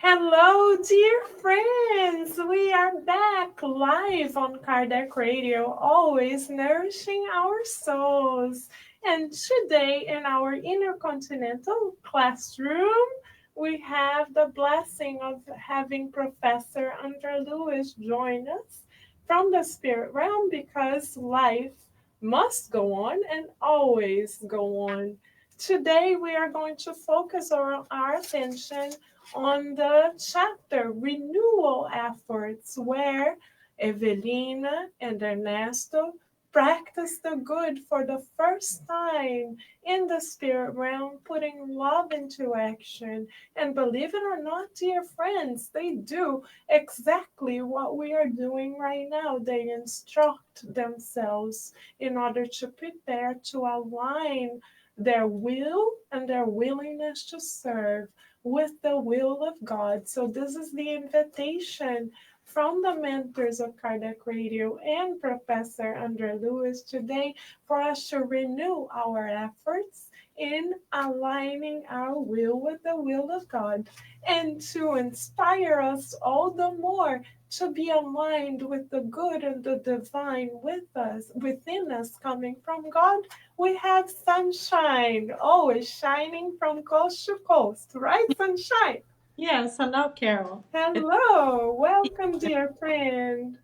Hello, dear friends! We are back live on Kardec Radio, always nourishing our souls. And today, in our intercontinental classroom, we have the blessing of having Professor Andrea Lewis join us from the spirit realm because life must go on and always go on. Today, we are going to focus our attention on the chapter Renewal Efforts, where Evelina and Ernesto practice the good for the first time in the spirit realm, putting love into action. And believe it or not, dear friends, they do exactly what we are doing right now. They instruct themselves in order to prepare to align their will and their willingness to serve with the will of God. So, this is the invitation from the mentors of Kardec Radio and Professor Andre Lewis today for us to renew our efforts in aligning our will with the will of God and to inspire us all the more to be aligned with the good and the divine within us, coming from God. We have sunshine, always shining from coast to coast, right, sunshine? Yes, hello, Carol. Hello, welcome, dear friend.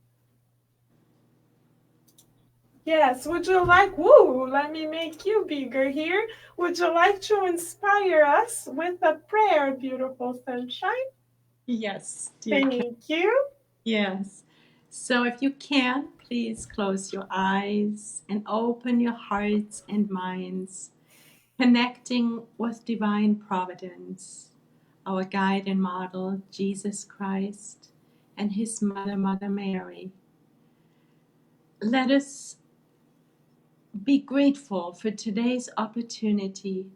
Yes, would you like, woo, let me make you bigger here. Would you like to inspire us with a prayer, beautiful sunshine? Yes, dear Carol. Thank you. Yes. So if you can, please close your eyes and open your hearts and minds, connecting with divine providence, our guide and model, Jesus Christ, and his mother, Mother Mary. Let us be grateful for today's opportunity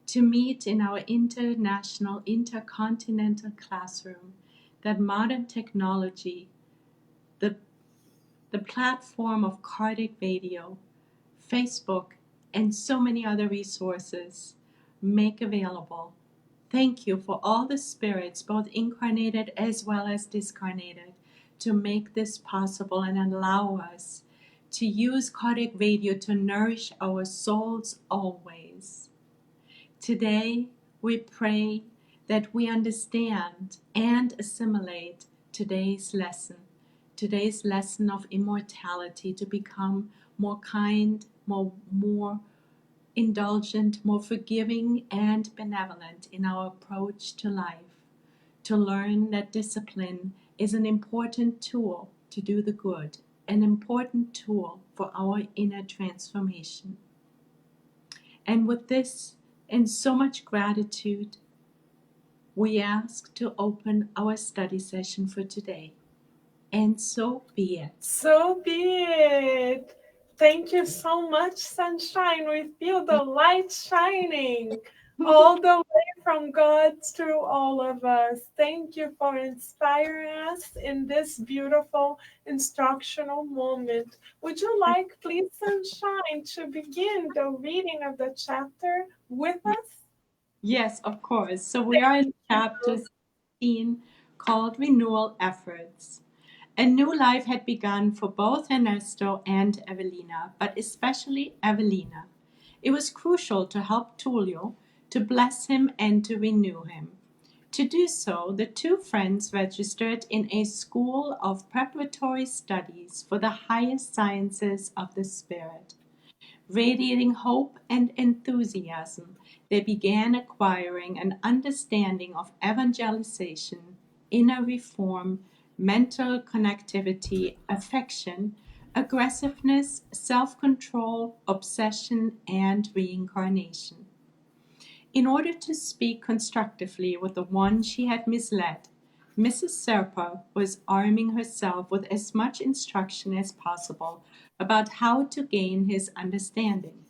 to meet in our international, intercontinental classroom, that modern technology, the, the platform of Kardec Radio, Facebook, and so many other resources make available. Thank you for all the spirits, both incarnated as well as discarnated, to make this possible and allow us to use Kardec Radio to nourish our souls always. Today, we pray that we understand and assimilate today's lesson of immortality, to become more kind, more indulgent, more forgiving, and benevolent in our approach to life, to learn that discipline is an important tool to do the good, an important tool for our inner transformation. And with this and so much gratitude, we ask to open our study session for today. And so be it. So be it. Thank you so much, sunshine. We feel the light shining all the way from God through all of us. Thank you for inspiring us in this beautiful instructional moment. Would you like, please, sunshine, to begin the reading of the chapter with us? Yes, of course. So we are in chapter 16 called Renewal Efforts. A new life had begun for both Ernesto and Evelina, but especially Evelina. It was crucial to help Tullio, to bless him and to renew him. To do so, the two friends registered in a school of preparatory studies for the highest sciences of the spirit. Radiating hope and enthusiasm, they began acquiring an understanding of evangelization, inner reform, mental connectivity, affection, aggressiveness, self-control, obsession, and reincarnation. In order to speak constructively with the one she had misled, Mrs. Serpa was arming herself with as much instruction as possible about how to gain his understanding.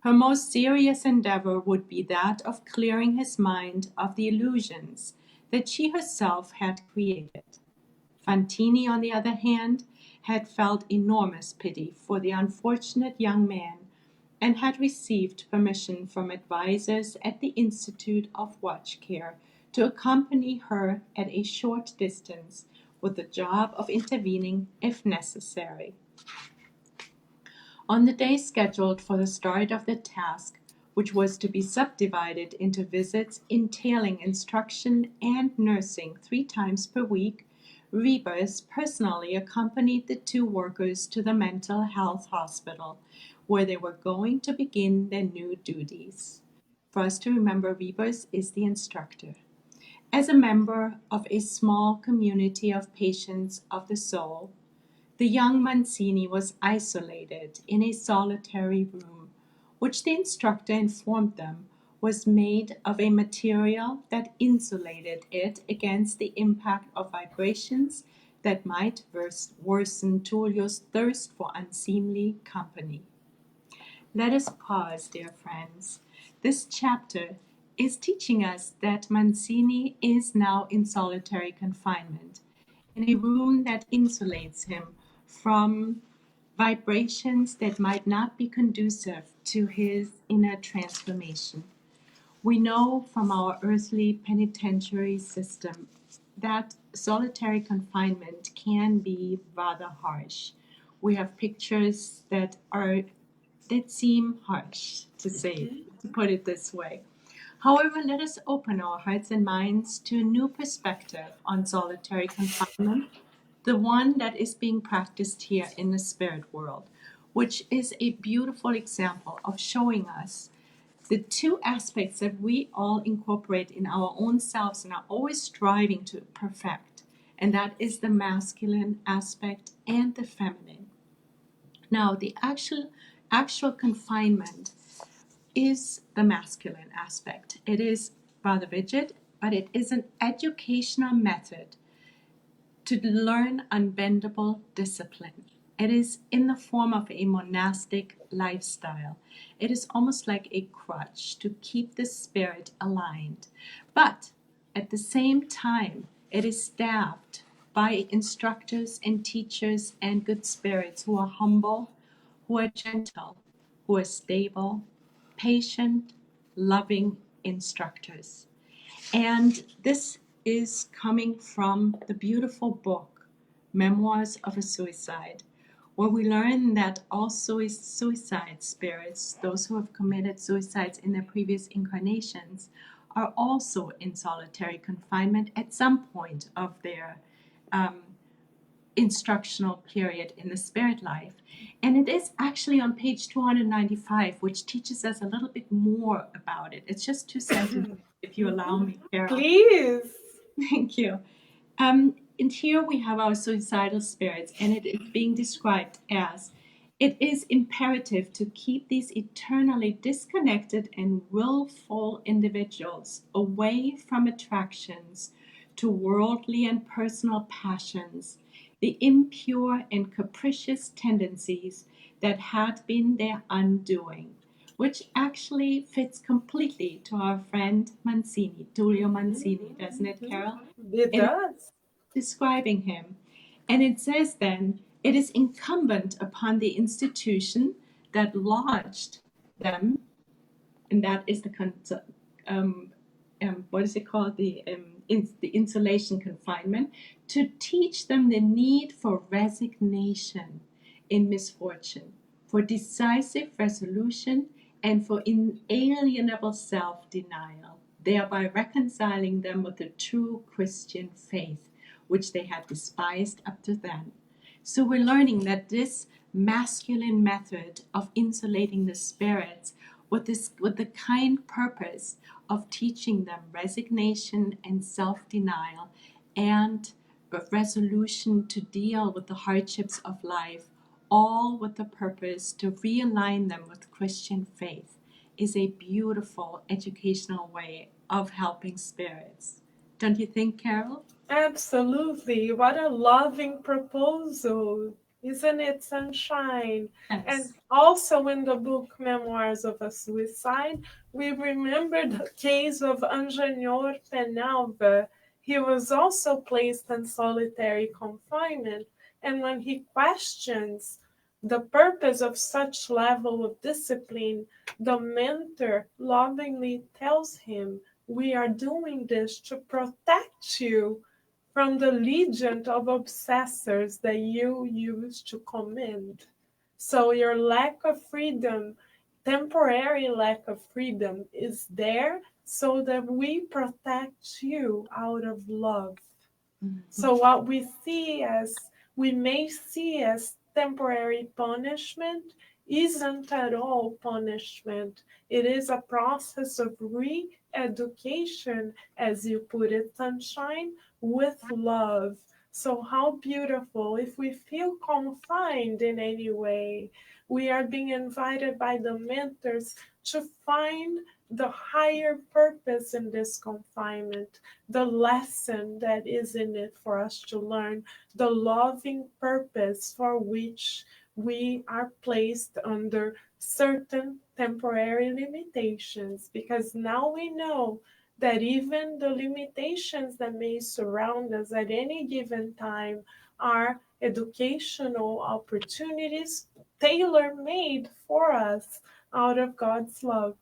Her most serious endeavor would be that of clearing his mind of the illusions that she herself had created. Fantini, on the other hand, had felt enormous pity for the unfortunate young man and had received permission from advisers at the Institute of Watch Care to accompany her at a short distance with the job of intervening if necessary. On the day scheduled for the start of the task, which was to be subdivided into visits entailing instruction and nursing 3 times per week, Rebus personally accompanied the 2 workers to the mental health hospital, where they were going to begin their new duties. For us to remember, Rebus is the instructor. As a member of a small community of patients of the soul, the young Mancini was isolated in a solitary room, which the instructor informed them was made of a material that insulated it against the impact of vibrations that might worsen Tullio's thirst for unseemly company. Let us pause, dear friends. This chapter is teaching us that Mancini is now in solitary confinement in a room that insulates him from vibrations that might not be conducive to his inner transformation. We know from our earthly penitentiary system that solitary confinement can be rather harsh. We have pictures that seem harsh to say, to put it this way. However, let us open our hearts and minds to a new perspective on solitary confinement, the one that is being practiced here in the spirit world, which is a beautiful example of showing us the 2 aspects that we all incorporate in our own selves and are always striving to perfect, and that is the masculine aspect and the feminine. Now, the actual confinement is the masculine aspect. It is rather rigid, but it is an educational method to learn unbendable discipline. It is in the form of a monastic lifestyle. It is almost like a crutch to keep the spirit aligned. But at the same time, it is staffed by instructors and teachers and good spirits who are humble, who are gentle, who are stable, patient, loving instructors. And this is coming from the beautiful book, Memoirs of a Suicide, where we learn that all suicide spirits, those who have committed suicides in their previous incarnations, are also in solitary confinement at some point of their um, instructional period in the spirit life. And it is actually on page 295, which teaches us a little bit more about it. It's just 2 sentences, if you allow me, Carol. Please. Thank you. And here we have our suicidal spirits, and it is being described as it is imperative to keep these eternally disconnected and willful individuals away from attractions to worldly and personal passions, the impure and capricious tendencies that had been their undoing, which actually fits completely to our friend Mancini, Tullio Mancini, doesn't it, Carol? It And does. describing him. And it says then, it is incumbent upon the institution that lodged them, and that is um, what is it called? The insulation confinement, to teach them the need for resignation in misfortune, for decisive resolution, and for inalienable self denial, thereby reconciling them with the true Christian faith, which they had despised up to then. So we're learning that this masculine method of insulating the spirits with the kind purpose of teaching them resignation and self-denial and resolution to deal with the hardships of life, all with the purpose to realign them with Christian faith, is a beautiful educational way of helping spirits. Don't you think, Carol? Absolutely. What a loving proposal. Isn't it, Sunshine? And Yes. also in the book Memoirs of a Suicide, we remember the case of Angenor Penalva. He was also placed in solitary confinement, and when he questions the purpose of such level of discipline, the mentor lovingly tells him We are doing this to protect you from the legion of obsessors that you use to command. So your lack of freedom, temporary lack of freedom, is there so that we protect you out of love. Mhm. So what we may see as temporary punishment isn't at all punishment. It is a process of re-education, as you put it, Sunshine, with love. So how beautiful. If we feel confined in any way, we are being invited by the mentors to find the higher purpose in this confinement, the lesson that is in it for us to learn, the loving purpose for which we are placed under certain temporary limitations. Because now we know that even the limitations that may surround us at any given time are educational opportunities tailor made for us out of God's love.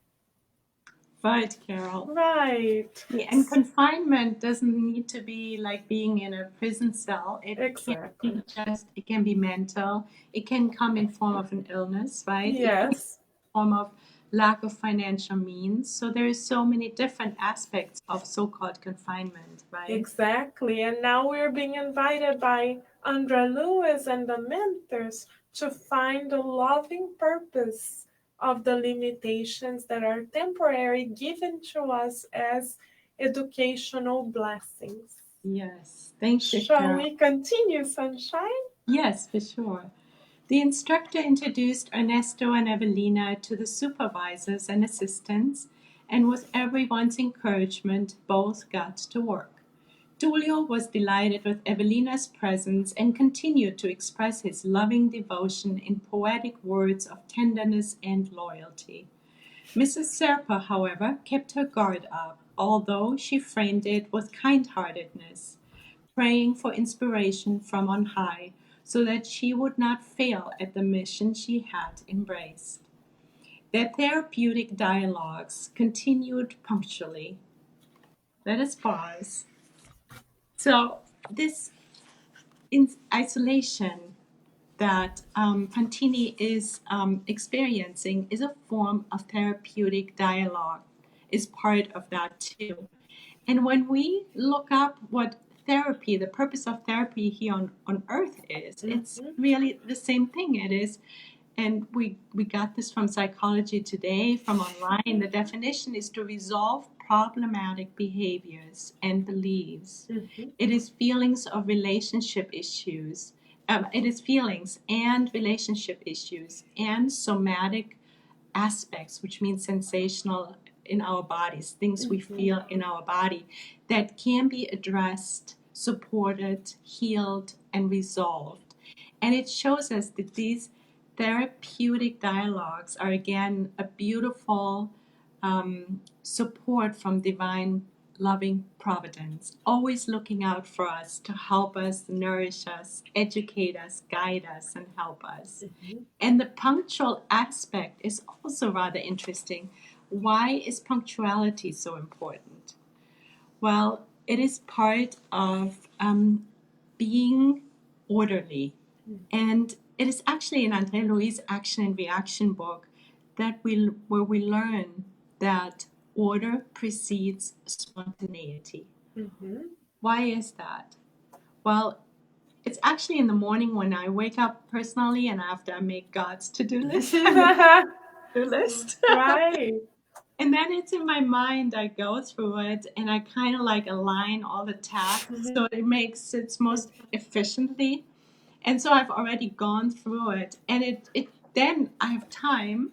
Right, Carol. Right. Yeah, and confinement doesn't need to be like being in a prison cell. It can be Exactly. just, it can be mental. It can come in form of an illness, right? It can Yes. form of lack of financial means. So there is so many different aspects of so-called confinement, right? Exactly. And now we're being invited by Andra Lewis and the mentors to find the loving purpose of the limitations that are temporary given to us as educational blessings. Yes. Thank you, Shall Carol. we continue, Sunshine? Yes, for sure. The instructor introduced Ernesto and Evelina to the supervisors and assistants, and with everyone's encouragement, both got to work. Tullio was delighted with Evelina's presence and continued to express his loving devotion in poetic words of tenderness and loyalty. Mrs. Serpa, however, kept her guard up, although she framed it with kind-heartedness, praying for inspiration from on high, so that she would not fail at the mission she had embraced. Their therapeutic dialogues continued punctually. Let us pause. So, this in isolation that Fantini is experiencing is a form of therapeutic dialogue, is part of that too. And when we look up what therapy, the purpose of therapy here on earth is, it's Mm-hmm. really the same thing. It is, and we got this from Psychology Today, from online. The definition is to resolve problematic behaviors and beliefs. Mm-hmm. It is feelings of relationship issues. It is feelings and relationship issues and somatic aspects, which means sensational in our bodies, things we Mm-hmm. feel in our body that can be addressed, supported, healed, and resolved. And it shows us that these therapeutic dialogues are again a beautiful support from divine loving providence, always looking out for us to help us, nourish us, educate us, guide us, and help us. Mm-hmm. And the punctual aspect is also rather interesting. Why is punctuality so important? Well, it is part of being orderly. And it is actually in Andre Louis' Action and Reaction book where we learn that order precedes spontaneity. Mm-hmm. Why is that? Well, it's actually in the morning when I wake up personally and after I make God's to-do list. I make a to-do list. Right. And then it's in my mind, I go through it and I kind of like align all the tasks Mm-hmm. so it makes it most efficiently. And so I've already gone through it and it then I have time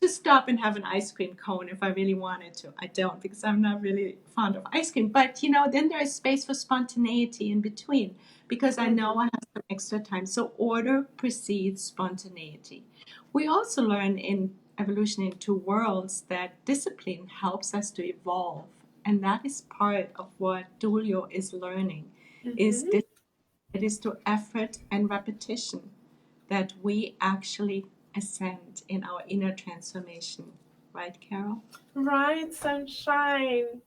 to stop and have an ice cream cone if I really wanted to. I don't because I'm not really fond of ice cream. But then there is space for spontaneity in between because I know I have some extra time. So order precedes spontaneity. We also learn in Evolution in Two Worlds that discipline helps us to evolve. And that is part of what Dulio is learning is Mm-hmm. it is through effort and repetition that we actually ascend in our inner transformation. Right, Carol? Right, sunshine.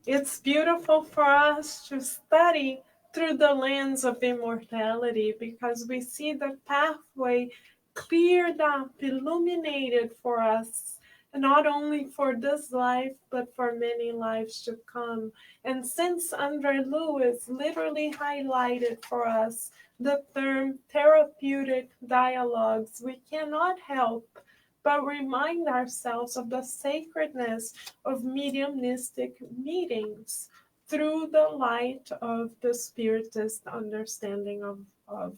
It's beautiful for us to study through the lens of immortality because we see the pathway cleared up, illuminated for us, not only for this life, but for many lives to come. And since Andre Lewis literally highlighted for us the term therapeutic dialogues, we cannot help but remind ourselves of the sacredness of mediumistic meetings through the light of the Spiritist understanding of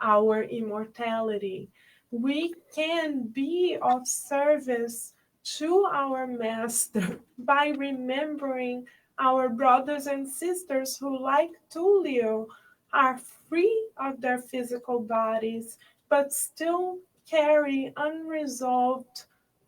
our immortality. We can be of service to our Master by remembering our brothers and sisters who, like Tullio, are free of their physical bodies but still carry unresolved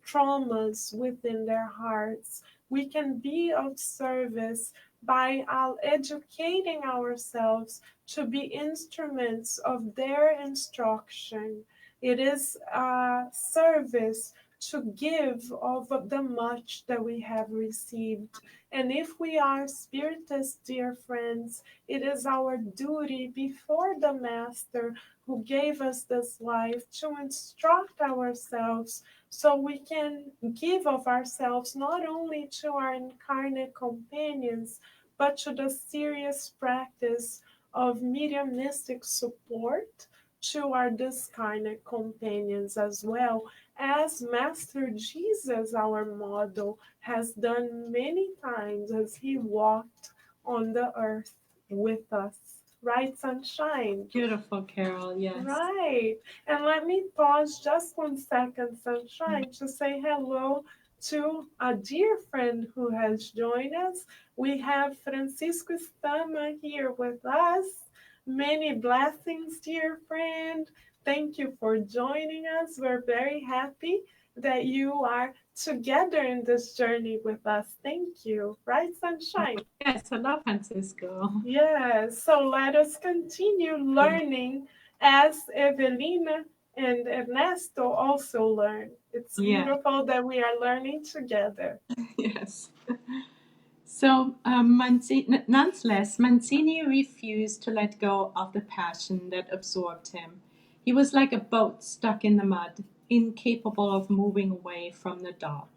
traumas within their hearts. We can be of service by educating ourselves to be instruments of their instruction. It is a service to give of the much that we have received. And if we are spiritists, dear friends, it is our duty before the Master who gave us this life to instruct ourselves so we can give of ourselves not only to our incarnate companions, but to the serious practice of mediumistic support to our discarnate companions as well, as Master Jesus, our model, has done many times as he walked on the earth with us. Right, sunshine? Beautiful, Carol. Yes. Right. And let me pause just 1 second, sunshine, to say hello to a dear friend who has joined us. We have Francisco Stama here with us. Many blessings, dear friend. Thank you for joining us. We're very happy that you are together in this journey with us. Thank you. Right, sunshine? Yes, hello, Francisco. Yes, so let us continue learning as Evelina and Ernesto also learn. It's Yeah, beautiful that we are learning together. yes. So, nonetheless, Mancini refused to let go of the passion that absorbed him. He was like a boat stuck in the mud, incapable of moving away from the dock.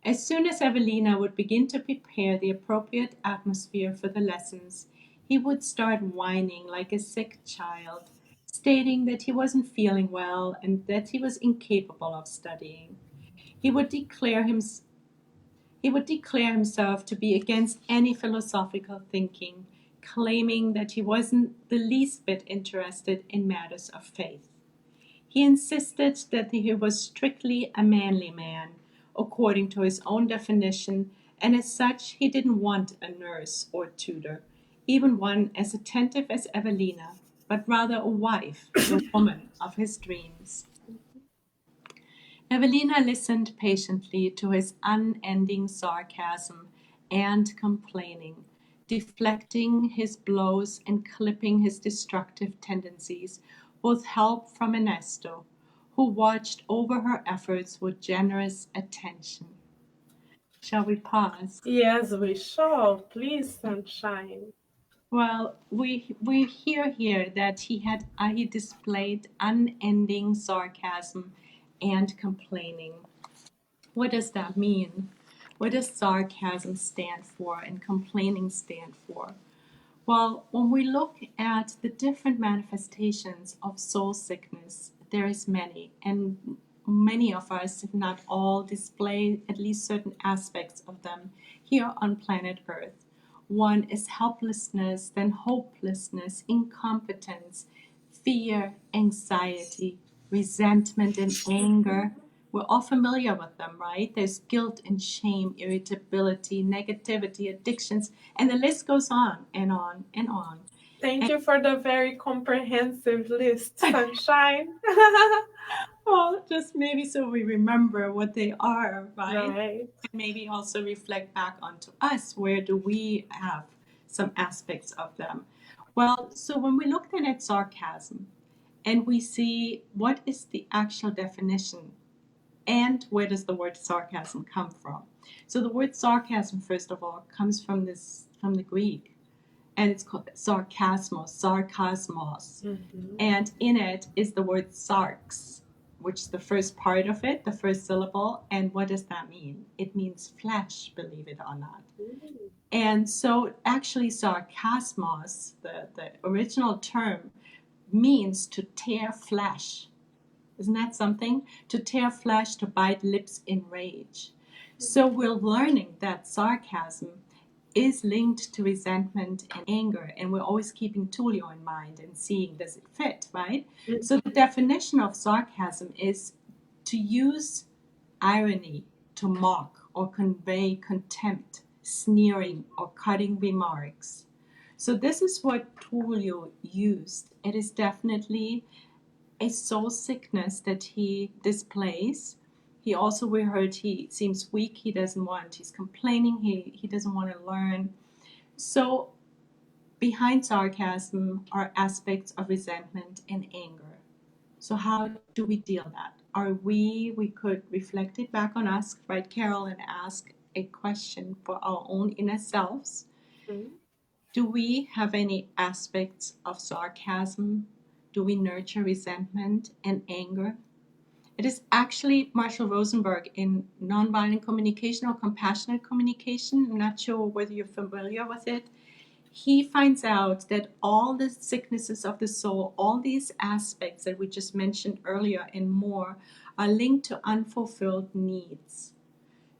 As soon as Evelina would begin to prepare the appropriate atmosphere for the lessons, he would start whining like a sick child, stating that he wasn't feeling well and that he was incapable of studying. He would declare him, he would declare himself to be against any philosophical thinking, claiming that he wasn't the least bit interested in matters of faith. He insisted that he was strictly a manly man, according to his own definition, and as such he didn't want a nurse or tutor, even one as attentive as Evelina, but rather a wife, the woman of his dreams. Evelina listened patiently to his unending sarcasm and complaining, deflecting his blows and clipping his destructive tendencies with help from Ernesto, who watched over her efforts with generous attention. Shall we pause? Yes, we shall. Please, sunshine. Well, we hear here that he displayed unending sarcasm and complaining. What does that mean? What does sarcasm stand for and complaining stand for? Well, when we look at the different manifestations of soul sickness, there is many, and many of us, if not all, display at least certain aspects of them here on planet Earth. One is helplessness, then hopelessness, incompetence, fear, anxiety, resentment, and anger. We're all familiar with them, right? There's guilt and shame, irritability, negativity, addictions, and the list goes on and on and on. Thank And you for the very comprehensive list, sunshine. well, just maybe so we remember what they are, right? Right. And maybe also reflect back onto us. Where do we have some aspects of them? Well, so when we look then at sarcasm and we see what is the actual definition, And where does the word sarcasm come from? So the word sarcasm, first of all, comes from the Greek, and it's called sarcasmos. Mm-hmm. And in it is the word sarx, which is the first part of it, the first syllable. And what does that mean? It means flesh, believe it or not. And so actually sarcasmos, the original term, means to tear flesh. Isn't that something? To tear flesh, to bite lips in rage. So we're learning that sarcasm is linked to resentment and anger, and we're always keeping Tullio in mind and seeing, does it fit, right? So the definition of sarcasm is to use irony to mock or convey contempt, sneering or cutting remarks. So this is what Tullio used. It is definitely a soul sickness that he displays. He also, we heard, he seems weak. He doesn't want, he's complaining. He doesn't want to learn. So behind sarcasm are aspects of resentment and anger. So how do we deal that? We could reflect it back on us, right, Carol, and ask a question for our own inner selves. Mm-hmm. Do we have any aspects of sarcasm? Do we nurture resentment and anger? It is actually Marshall Rosenberg in Nonviolent Communication or Compassionate Communication. I'm not sure whether you're familiar with it. He finds out that all the sicknesses of the soul, all these aspects that we just mentioned earlier and more, are linked to unfulfilled needs.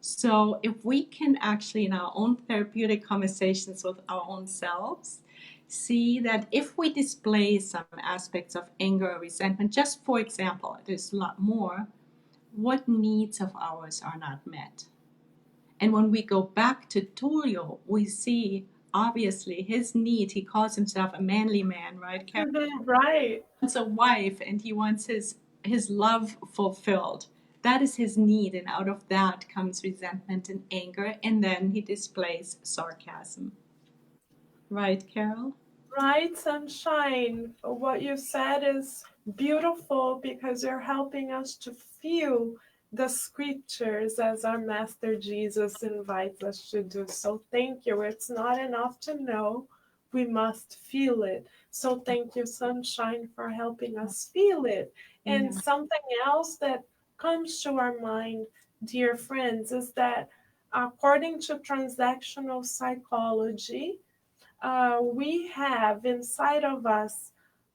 So if we can actually, in our own therapeutic conversations with our own selves, see that if we display some aspects of anger or resentment, just for example, there's a lot more, what needs of ours are not met? And when we go back to Tullio, we see obviously his need. He calls himself a manly man, right? Right. He wants a wife and he wants his love fulfilled. That is his need, and out of that comes resentment and anger, and then he displays sarcasm. Right, Carol? Right, sunshine. What you said is beautiful because you're helping us to feel the scriptures as our Master Jesus invites us to do. So thank you. It's not enough to know, we must feel it. So thank you, sunshine, for helping us feel it. And Yeah. something else that comes to our mind, dear friends, is that according to transactional psychology, we have inside of us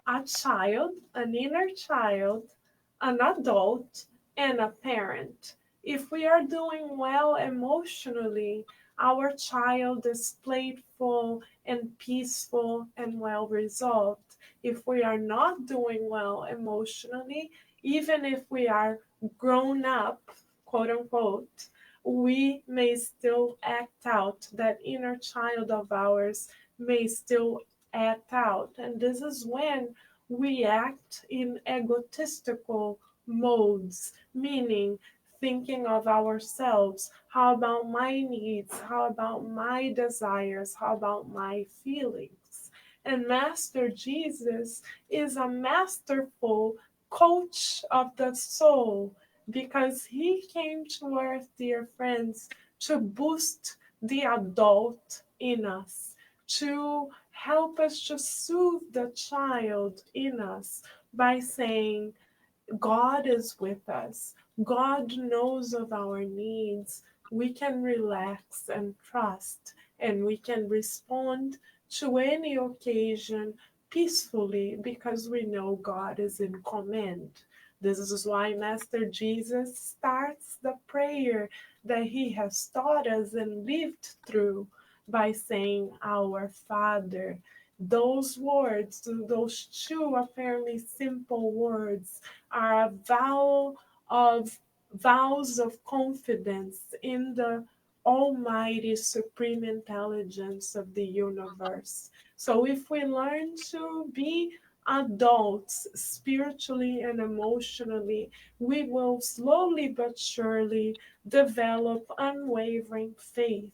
a child, an inner child, an adult, and a parent. If we are doing well emotionally, our child is playful and peaceful and well resolved. If we are not doing well emotionally, even if we are grown up, quote unquote, we may still act out that inner child of ours may still act out. And this is when we act in egotistical modes, meaning thinking of ourselves. How about my needs? How about my desires? How about my feelings? And Master Jesus is a masterful coach of the soul because he came to earth, dear friends, to boost the adult in us, to help us to soothe the child in us by saying, God is with us. God knows of our needs. We can relax and trust, and we can respond to any occasion peacefully because we know God is in command. This is why Master Jesus starts the prayer that he has taught us and lived through by saying, Our Father. Those words, those two apparently simple words, are a vows of confidence in the almighty supreme intelligence of the universe. So if we learn to be adults spiritually and emotionally, we will slowly but surely develop unwavering faith.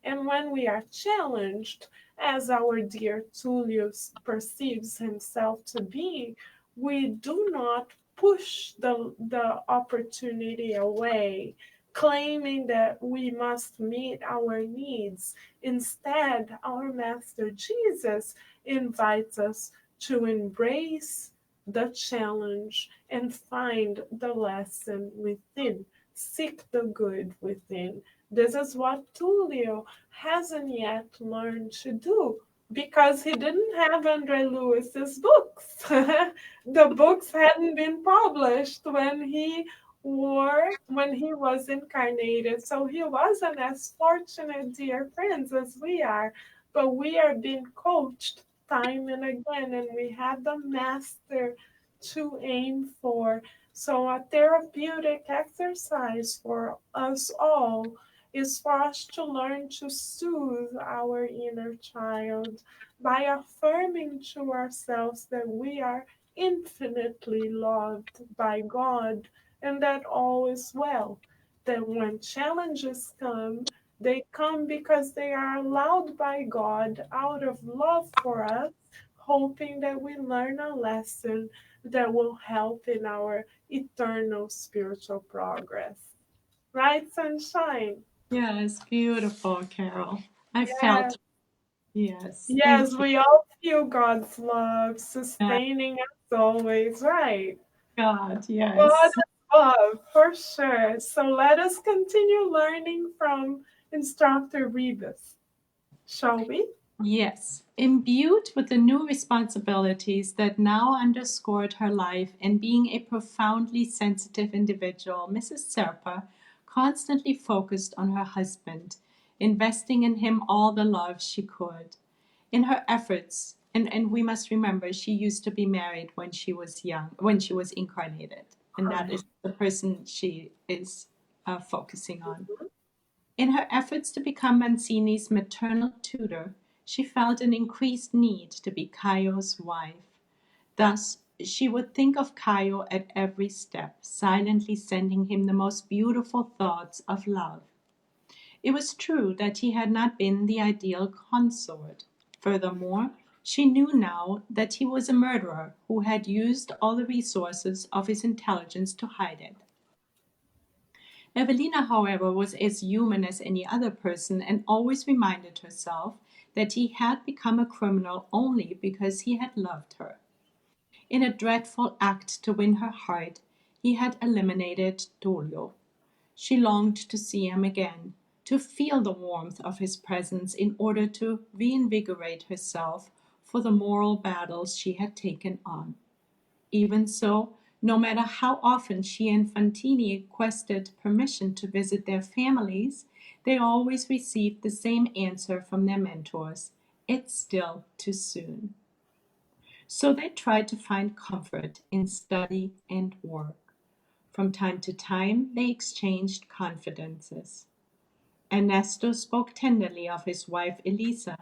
And when we are challenged, as our dear Tullius perceives himself to be, we do not push the opportunity away, claiming that we must meet our needs. Instead, our Master Jesus invites us to embrace the challenge and find the lesson within. Seek the good within. This is what Tulio hasn't yet learned to do because he didn't have Andre Lewis's books. The books hadn't been published when he was incarnated. So he wasn't as fortunate, dear friends, as we are. But we are being coached time and again, and we have the master to aim for. So a therapeutic exercise for us all is for us to learn to soothe our inner child by affirming to ourselves that we are infinitely loved by God and that all is well. That when challenges come, they come because they are allowed by God out of love for us, hoping that we learn a lesson that will help in our eternal spiritual progress. Right, sunshine? Yes, beautiful, Carol. I Yes. felt, yes, Yes, thank you. we all feel God's love Uh, sustaining us always, right? God, God yes. is love, for sure. So let us continue learning from Instructor Rebus, shall we? Yes, imbued with the new responsibilities that now underscored her life and being a profoundly sensitive individual, Mrs. Serpa constantly focused on her husband, investing in him all the love she could. In her efforts, and we must remember she used to be married when she was young, when she was incarnated, and that is the person she is focusing on. In her efforts to become Mancini's maternal tutor, she felt an increased need to be Caio's wife. Thus, she would think of Caio at every step, silently sending him the most beautiful thoughts of love. It was true that he had not been the ideal consort. Furthermore, she knew now that he was a murderer who had used all the resources of his intelligence to hide it. Evelina, however, was as human as any other person and always reminded herself that he had become a criminal only because he had loved her. In a dreadful act to win her heart, he had eliminated Tullio. She longed to see him again, to feel the warmth of his presence in order to reinvigorate herself for the moral battles she had taken on. Even so, no matter how often she and Fantini requested permission to visit their families, they always received the same answer from their mentors: it's still too soon. So they tried to find comfort in study and work. From time to time, they exchanged confidences. Ernesto spoke tenderly of his wife Elisa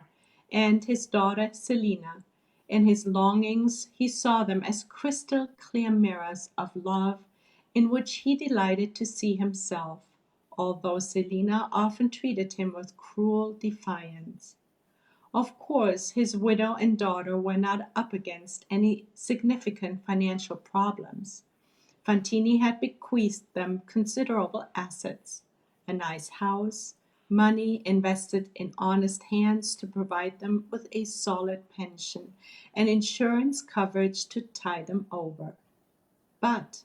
and his daughter Selina. In his longings he saw them as crystal clear mirrors of love in which he delighted to see himself, although Selina often treated him with cruel defiance. Of course, his widow and daughter were not up against any significant financial problems. Fantini had bequeathed them considerable assets: a nice house, money invested in honest hands to provide them with a solid pension, and insurance coverage to tide them over. But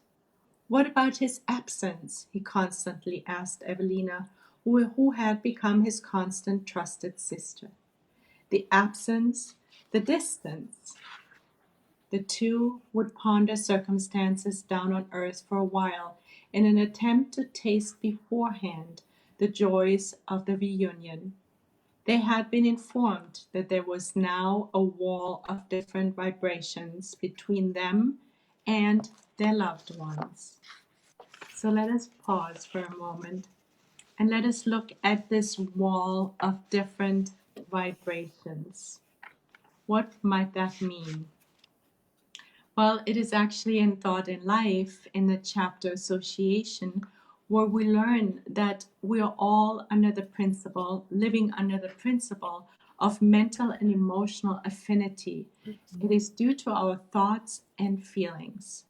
what about his absence? He constantly asked Evelina, who had become his constant trusted sister. The absence, the distance. The two would ponder circumstances down on earth for a while in an attempt to taste beforehand the joys of the reunion. They had been informed that there was now a wall of different vibrations between them and their loved ones. So let us pause for a moment and let us look at this wall of different vibrations. What might that mean? Well, it is actually in Thought in Life, in the chapter Association, where we learn that we are all under the principle, living under the principle of mental and emotional affinity. It is due to our thoughts and feelings.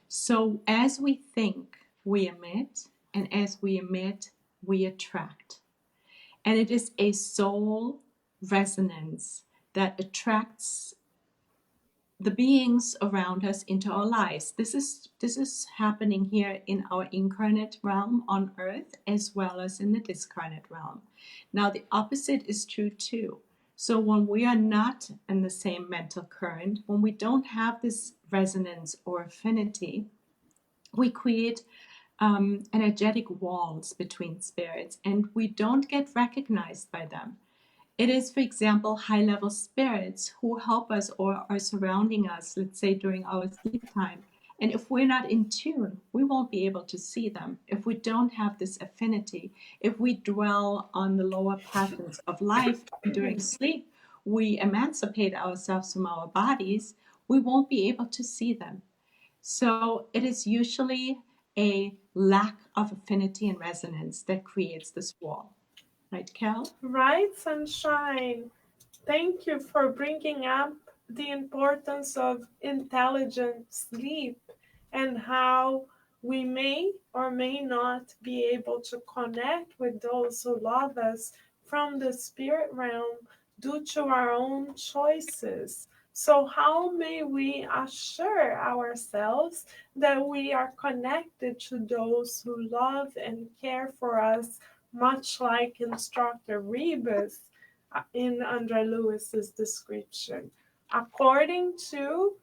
So as we think, we emit, and as we emit, we attract. And it is a soul resonance that attracts the beings around us into our lives. This is happening here in our incarnate realm on earth as well as in the discarnate realm. Now the opposite is true too. So when we are not in the same mental current, when we don't have this resonance or affinity, we create energetic walls between spirits and we don't get recognized by them. It is, for example, high level spirits who help us or are surrounding us, let's say during our sleep time. And if we're not in tune, we won't be able to see them. If we don't have this affinity, if we dwell on the lower patterns of life during sleep, we emancipate ourselves from our bodies, we won't be able to see them. So it is usually a lack of affinity and resonance that creates this wall. Right, Cal? Right, sunshine. Thank you for bringing up the importance of intelligent sleep and how we may or may not be able to connect with those who love us from the spirit realm due to our own choices. So, how may we assure ourselves that we are connected to those who love and care for us, much like Instructor Rebus in Andre Lewis's description? According to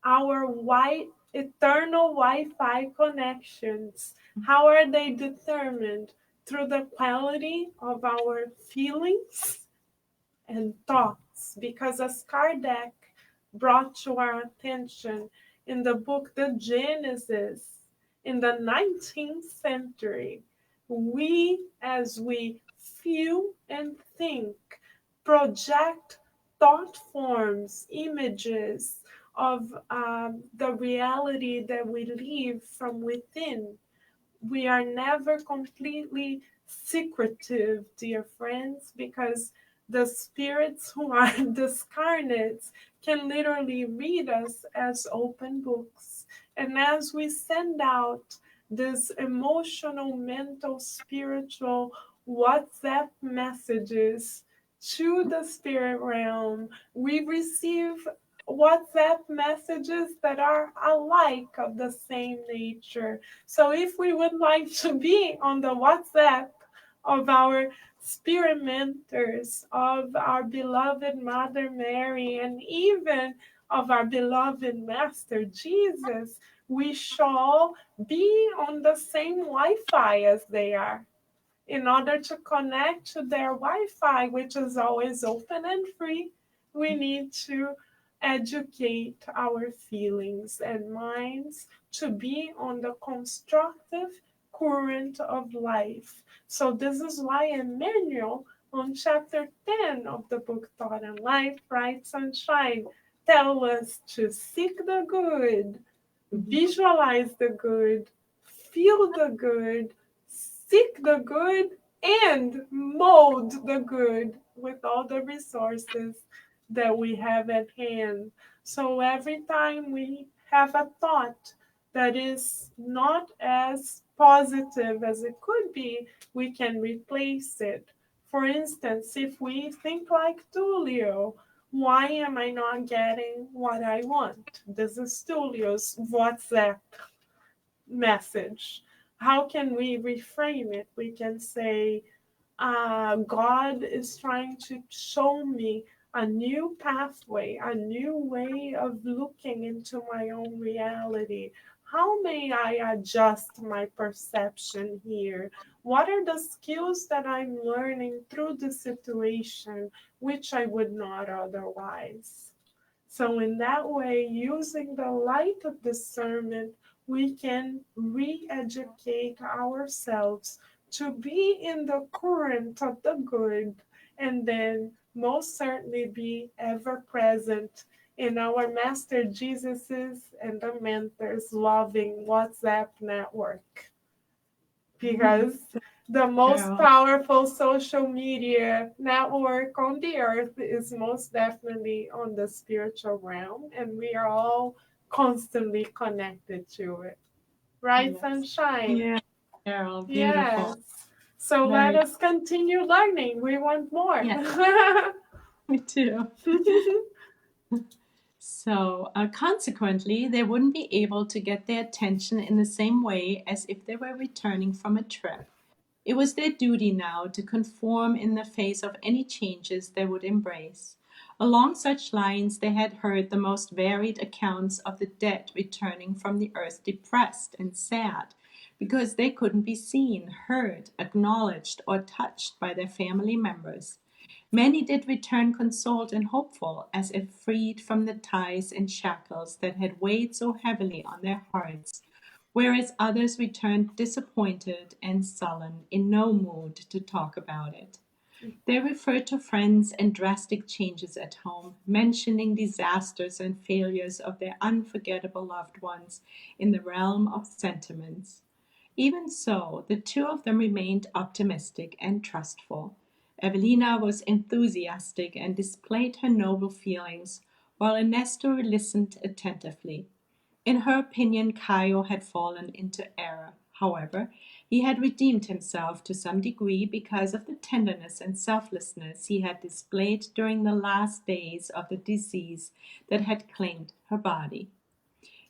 our white eternal Wi-Fi connections, how are they determined? Through the quality of our feelings and thoughts. Because as Kardec brought to our attention in the book The Genesis in the 19th century, as we feel and think, project thought forms, images of the reality that we live from within. We are never completely secretive, dear friends, because the spirits who are discarnates can literally read us as open books. And as we send out this emotional, mental, spiritual WhatsApp messages to the spirit realm, we receive WhatsApp messages that are alike of the same nature. So if we would like to be on the WhatsApp of our spirit mentors, of our beloved Mother Mary, and even of our beloved Master Jesus, we shall be on the same Wi-Fi as they are in order to connect to their Wi-Fi, which is always open and free. We need to educate our feelings and minds to be on the constructive current of life. So this is why Emmanuel on chapter 10 of the book Thought and Life, right, sunshine, tell us to seek the good, visualize the good, feel the good, seek the good, and mold the good with all the resources that we have at hand. So every time we have a thought that is not as positive as it could be, we can replace it. For instance, if we think like Tulio, why am I not getting what I want? This is Tulio's WhatsApp message. How can we reframe it? We can say, God is trying to show me a new pathway, a new way of looking into my own reality. How may I adjust my perception here? What are the skills that I'm learning through the situation which I would not otherwise? So, in that way, using the light of discernment, we can re educate ourselves to be in the current of the good and then most certainly be ever present in our Master Jesus's and the mentors loving WhatsApp network, because the most Carol. powerful social media network on the earth is most definitely on the spiritual realm, and we are all constantly connected to it. Right, Yes. Sunshine? Yeah, Carol, beautiful. Yes. So let Very, us continue learning. We want more. yeah, me too. So, consequently, they wouldn't be able to get their attention in the same way as if they were returning from a trip. It was their duty now to conform in the face of any changes they would embrace. Along such lines, they had heard the most varied accounts of the dead returning from the earth depressed and sad because they couldn't be seen, heard, acknowledged, or touched by their family members. Many did return consoled and hopeful, as if freed from the ties and shackles that had weighed so heavily on their hearts, whereas others returned disappointed and sullen, in no mood to talk about it. They referred to friends and drastic changes at home, mentioning disasters and failures of their unforgettable loved ones in the realm of sentiments. Even so, the two of them remained optimistic and trustful. Evelina was enthusiastic and displayed her noble feelings, while Ernesto listened attentively. In her opinion, Caio had fallen into error. However, he had redeemed himself to some degree because of the tenderness and selflessness he had displayed during the last days of the disease that had claimed her body.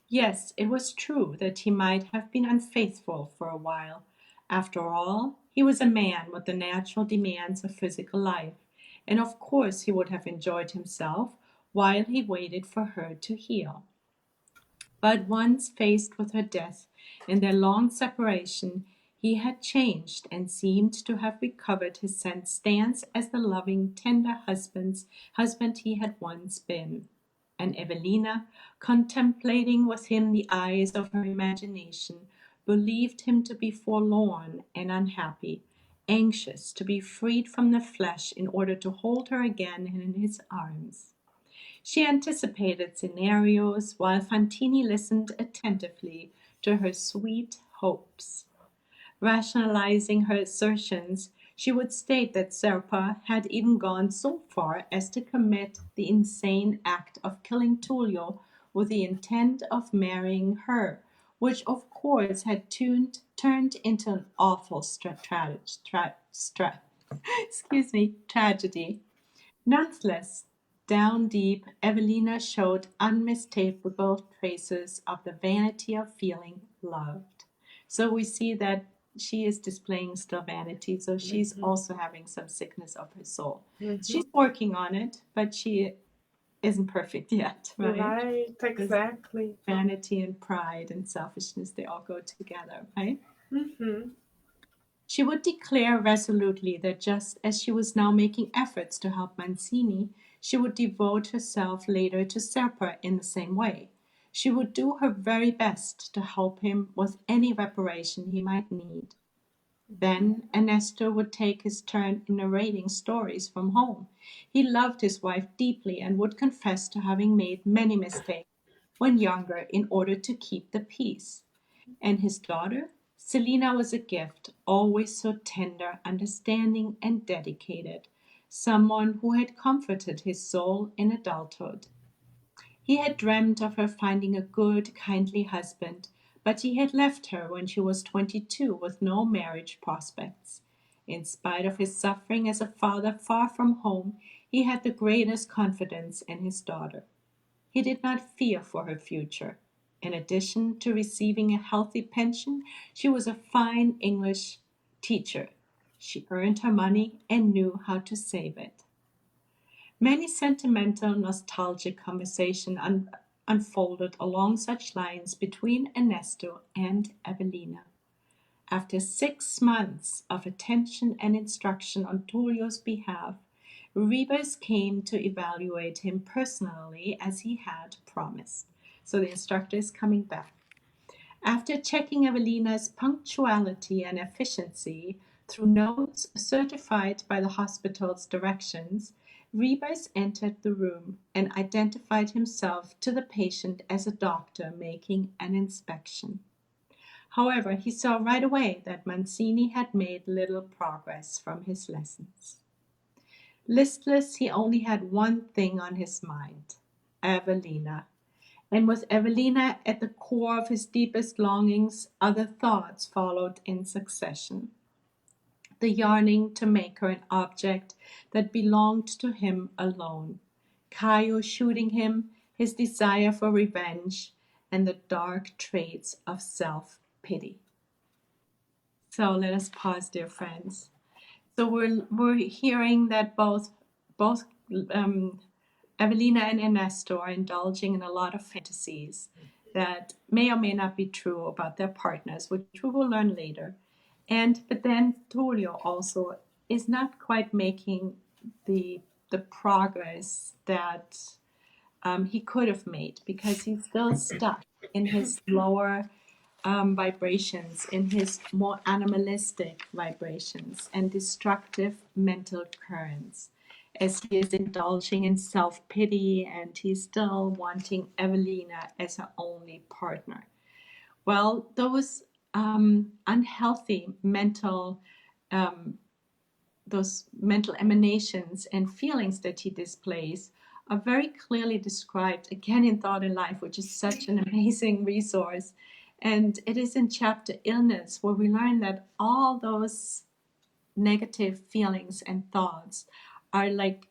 Yes, it was true that he might have been unfaithful for a while. After all, he was a man with the natural demands of physical life, and of course he would have enjoyed himself while he waited for her to heal. But once faced with her death and their long separation, he had changed and seemed to have recovered his stance as the loving, tender husband he had once been. And Evelina, contemplating with him the eyes of her imagination, believed him to be forlorn and unhappy, anxious to be freed from the flesh in order to hold her again in his arms. She anticipated scenarios while Fantini listened attentively to her sweet hopes. Rationalizing her assertions, she would state that Serpa had even gone so far as to commit the insane act of killing Tullio with the intent of marrying her, which of course had turned into an awful tragedy. Nonetheless, down deep, Evelina showed unmistakable traces of the vanity of feeling loved. So we see that she is displaying still vanity, so she's Mhm. also having some sickness of her soul. She's Mhm. working on it, but she isn't perfect yet, right? Right, Because exactly. vanity and pride and selfishness, they all go together, right? Mm-hmm. She would declare resolutely that just as she was now making efforts to help Mancini, she would devote herself later to Serpa in the same way. She would do her very best to help him with any reparation he might need. Then Ernesto would take his turn in narrating stories from home. He loved his wife deeply and would confess to having made many mistakes when younger in order to keep the peace. And his daughter? Selina was a gift, always so tender, understanding, and dedicated, someone who had comforted his soul in adulthood. He had dreamed of her finding a good, kindly husband, but he had left her when she was 22 with no marriage prospects. In spite of his suffering as a father far from home, he had the greatest confidence in his daughter. He did not fear for her future. In addition to receiving a healthy pension, she was a fine English teacher. She earned her money and knew how to save it. Many sentimental, nostalgic conversation unfolded along such lines between Ernesto and Evelina. After 6 months of attention and instruction on Tullio's behalf, Rebus came to evaluate him personally as he had promised. So the instructor is coming back. After checking Evelina's punctuality and efficiency through notes certified by the hospital's directions, Rebus entered the room and identified himself to the patient as a doctor making an inspection. However, he saw right away that Mancini had made little progress from his lessons. Listless, he only had one thing on his mind: Evelina. And with Evelina at the core of his deepest longings, other thoughts followed in succession. The yearning to make her an object that belonged to him alone, Caio shooting him, his desire for revenge, and the dark traits of self pity. So let us pause, dear friends. So we're hearing that both um, Evelina and Ernesto are indulging in a lot of fantasies that may or may not be true about their partners, which we will learn later. And but then Tullio also is not quite making the the progress that he could have made because he's still stuck in his lower vibrations, in his more animalistic vibrations and destructive mental currents, as he is indulging in self pity and he's still wanting Evelina as her only partner. Well, those unhealthy mental those mental emanations and feelings that he displays are very clearly described again in Thought in Life, which is such an amazing resource. And it is in chapter Illness where we learn that all those negative feelings and thoughts are like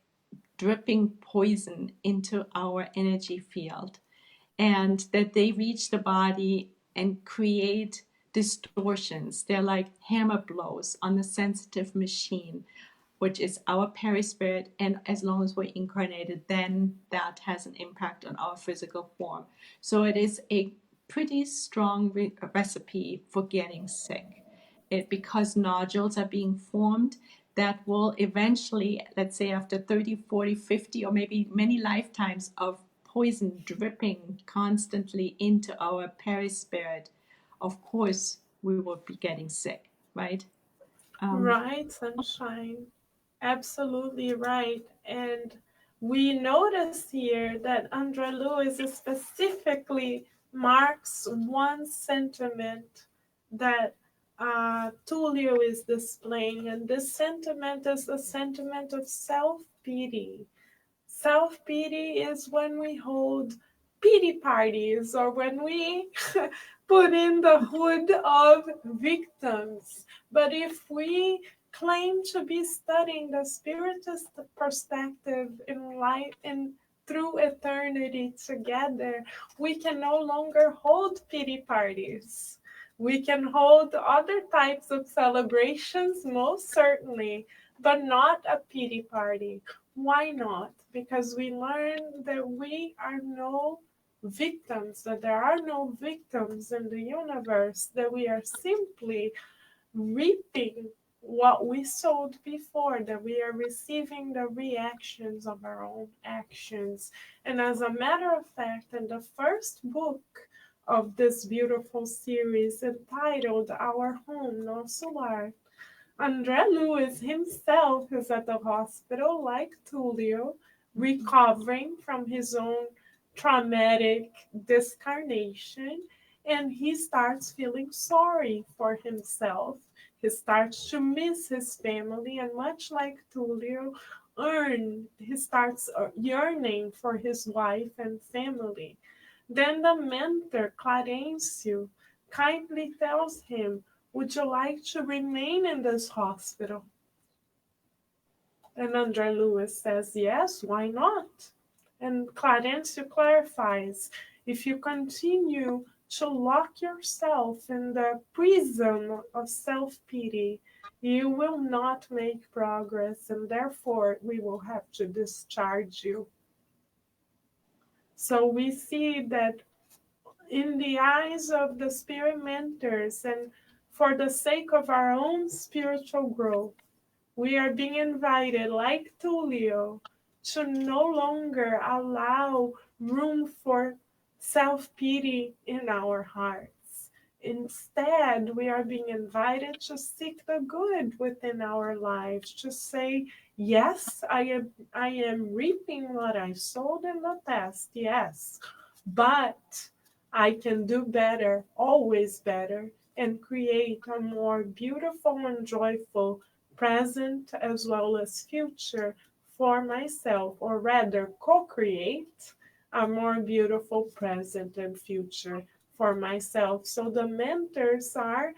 dripping poison into our energy field, and that they reach the body and create distortions. They're like hammer blows on the sensitive machine, which is our perispirit. And as long as we're incarnated, then that has an impact on our physical form. So it is a pretty strong recipe for getting sick. Because nodules are being formed that will eventually, let's say after 30, 40, 50, or maybe many lifetimes of poison dripping constantly into our perispirit, of course we will be getting sick, right? Um, Right, sunshine. Absolutely right. And we notice here that Andre Lewis specifically marks one sentiment that Tullio is displaying, and this sentiment is the sentiment of self pity. Self pity is when we hold pity parties or when we put in the hood of victims. But if we claim to be studying the spiritist perspective in life and through eternity together, we can no longer hold pity parties. We can hold other types of celebrations, most certainly, but not a pity party. Why not? Because we learn that we are no victims, that there are no victims in the universe, that we are simply reaping what we sowed before, that we are receiving the reactions of our own actions. And as a matter of fact, in the first book of this beautiful series entitled Our Home, Nosso Lar, Andre Lewis himself is at the hospital, like Tullio, recovering from his own traumatic discarnation, and he starts feeling sorry for himself. He starts to miss his family, and much like Tullio, he starts yearning for his wife and family. Then the mentor, Clarencio, kindly tells him, would you like to remain in this hospital? And Andre Lewis says, yes, why not? And Clarencio clarifies, if you continue to lock yourself in the prison of self pity, you will not make progress, and therefore we will have to discharge you. So we see that in the eyes of the spirit mentors and for the sake of our own spiritual growth, we are being invited, like Tullio, to no longer allow room for self pity in our hearts. Instead, we are being invited to seek the good within our lives, to say, yes, I am reaping what I sowed in the past, yes, but I can do better, always better, and create a more beautiful and joyful present as well as future for myself, or rather co create a more beautiful present and future for myself. So the mentors are,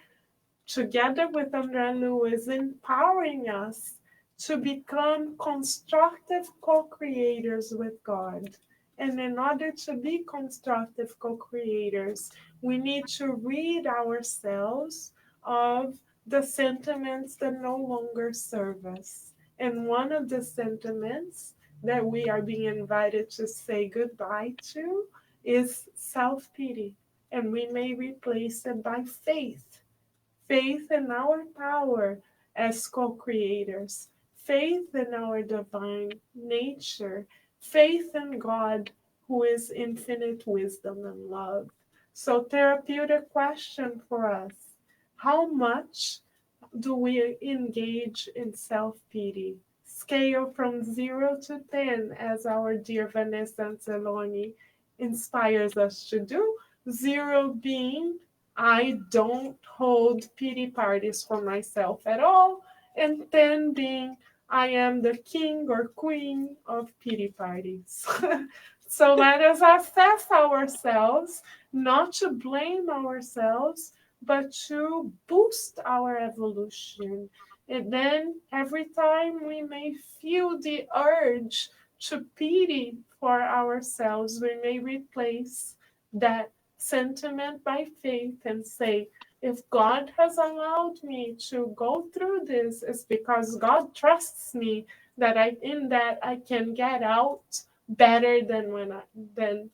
together with Andrea Lewis, empowering us to become constructive co creators with God. And in order to be constructive co creators, we need to rid ourselves of the sentiments that no longer serve us. And one of the sentiments that we are being invited to say goodbye to is self pity. And we may replace it by faith, faith in our power as co creators, faith in our divine nature, faith in God who is infinite wisdom and love. So, therapeutic question for us: how much do we engage in self pity? Scale from 0 to 10, as our dear Vanessa Anzaloni inspires us to do. 0 being, I don't hold pity parties for myself at all, and 10 being, I am the king or queen of pity parties. So let us assess ourselves, not to blame ourselves, but to boost our evolution. And then every time we may feel the urge to pity for ourselves, we may replace that sentiment by faith and say, if God has allowed me to go through this, it's because God trusts me that I can get out better than than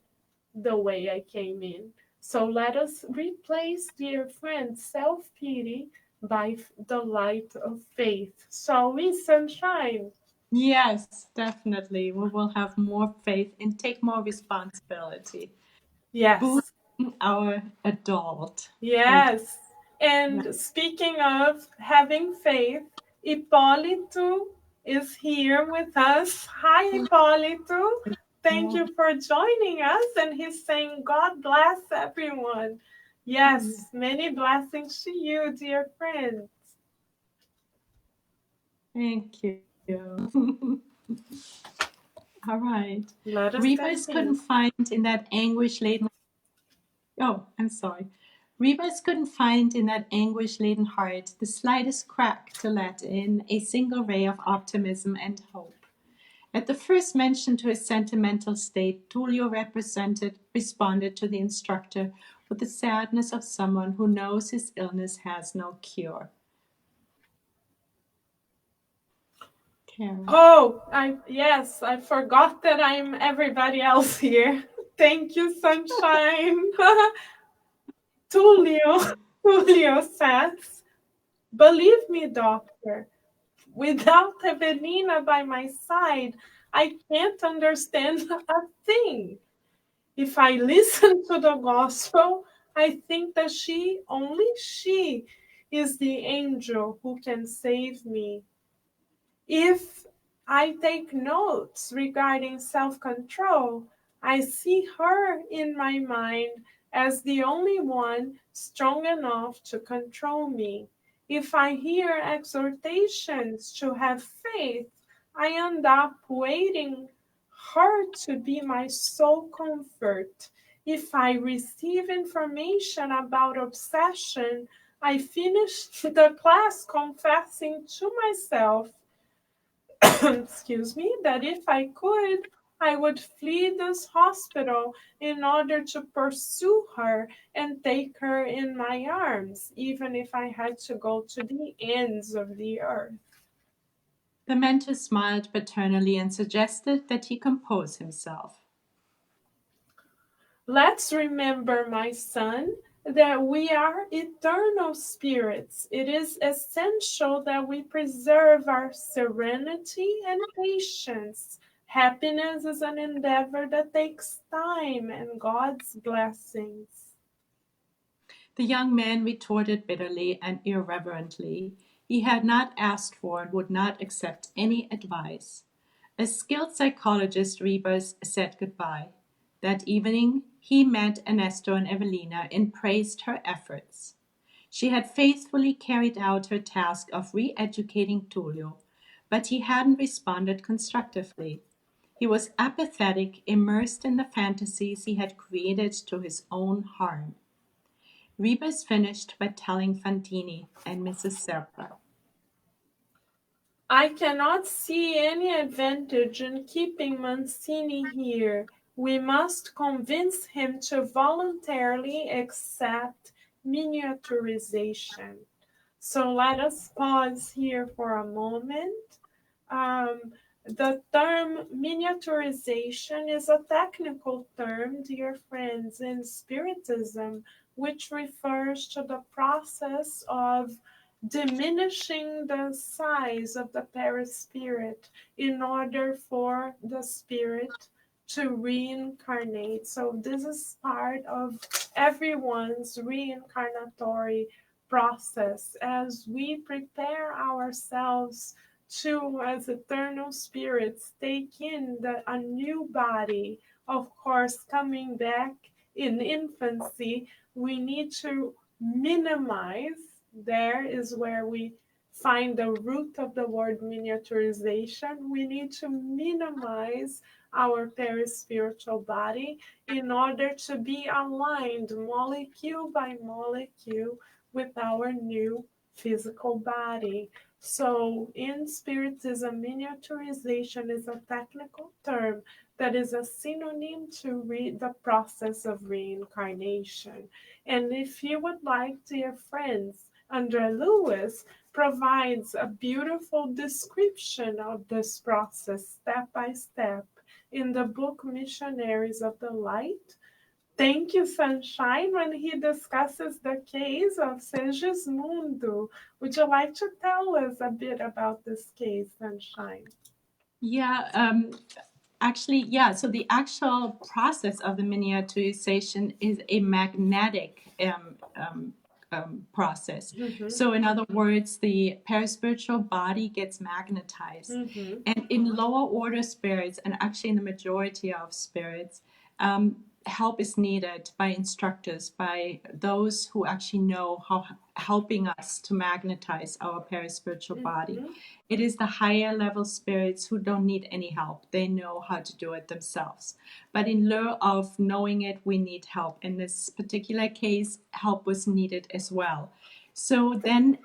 the way I came in. So let us replace, dear friends, self pity by the light of faith. Shall we, sunshine? Yes, definitely. We will have more faith and take more responsibility. Yes. Boosting our adult. Yes. Yeah. And speaking of having faith, Hipólito is here with us. Hi, Hipólito. Thank you for joining us. And he's saying, God bless everyone. Yes, many blessings to you, dear friend. Thank you. All right. Let us Rebus couldn't continue. find in that anguish laden. Oh, I'm sorry. Rebus couldn't find in that anguish laden heart the slightest crack to let in a single ray of optimism and hope. At the first mention to his sentimental state, Tullio responded to the instructor with the sadness of someone who knows his illness has no cure. Karen. Oh, I forgot that I'm everybody else here. Thank you, sunshine. Tulio, Tulio says, believe me, doctor, without Evelina by my side, I can't understand a thing. If I listen to the gospel, I think that only she, is the angel who can save me. If I take notes regarding self control, I see her in my mind as the only one strong enough to control me. If I hear exhortations to have faith, I end up waiting her to be my sole comfort. If I receive information about obsession, I finish the class confessing to myself excuse me, that if I could, I would flee this hospital in order to pursue her and take her in my arms, even if I had to go to the ends of the earth. The mentor smiled paternally and suggested that he compose himself. Let's remember, my son, that we are eternal spirits. It is essential that we preserve our serenity and patience. Happiness is an endeavor that takes time and God's blessings. The young man retorted bitterly and irreverently. He had not asked for and would not accept any advice. As skilled psychologist, Rebus said goodbye. That evening, he met Ernesto and Evelina and praised her efforts. She had faithfully carried out her task of re educating Tullio, but he hadn't responded constructively. He was apathetic, immersed in the fantasies he had created to his own harm. Rebus finished by telling Fantini and Mrs. Serpa. I cannot see any advantage in keeping Mancini here. We must convince him to voluntarily accept miniaturization. So let us pause here for a moment. The term miniaturization is a technical term, dear friends, in Spiritism, which refers to the process of diminishing the size of the perispirit in order for the spirit to reincarnate. So, this is part of everyone's reincarnatory process as we prepare ourselves to, as eternal spirits, take in a new body. Of course, coming back in infancy, we need to minimize. There is where we find the root of the word miniaturization. We need to minimize our perispiritual body in order to be aligned molecule by molecule with our new physical body. So, in Spiritism, miniaturization is a technical term that is a synonym to the process of reincarnation. And if you would like, dear friends, Andre Lewis provides a beautiful description of this process step by step in the book Missionaries of the Light. Thank you, Sunshine, when he discusses the case of Segismundo. Would you like to tell us a bit about this case, Sunshine? Yeah, actually, yeah. So the actual process of the miniaturization is a magnetic process. Mm-hmm. So, in other words, the perispiritual body gets magnetized. Mm-hmm. And in lower order spirits, and actually in the majority of spirits, help is needed by instructors, by those who actually know how helping us to magnetize our perispiritual body. Mm-hmm. It is the higher level spirits who don't need any help. They know how to do it themselves. But in lieu of knowing it, we need help. In this particular case, help was needed as well. So then